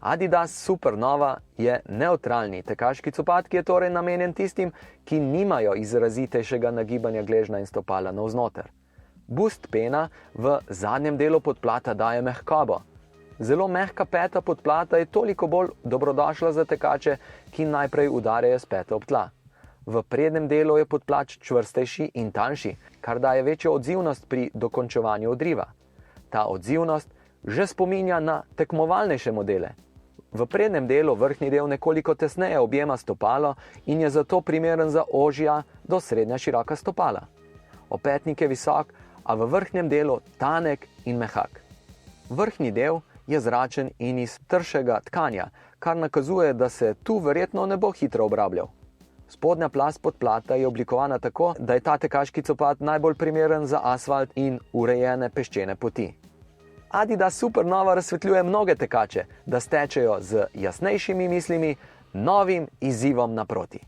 Adidas Supernova je nevtralni tekaški copat, ki je torej namenjen tistim, ki nimajo izrazitejšega nagibanja gležnja in stopala navznoter. Boost pena v zadnjem delu podplata daje mehkobo. Zelo mehka peta podplata je toliko bolj dobrodošla za tekače, ki najprej udarjajo s peto ob tla. V prednjem delu je podplat čvrstejši in tanjši, kar daje večjo odzivnost pri dokončevanju odriva. Ta odzivnost že spominja na tekmovalnejše modele. V prednjem delu vrhnji del nekoliko tesneje objema stopalo in je zato primeren za ožja do srednja široka stopala. Opetnik je visok, a v vrhnjem delu tanek in mehak. Vrhnji del je zračen in iz tršega tkanja, kar nakazuje, da se tu verjetno ne bo hitro obrabljal. Spodnja plast podplata je oblikovana tako, da je ta tekaški copat najbolj primeren za asfalt in urejene peščene poti. Adidas Supernova razsvetljuje mnoge tekače, da stečejo z jasnejšimi mislimi, novim izzivom naproti.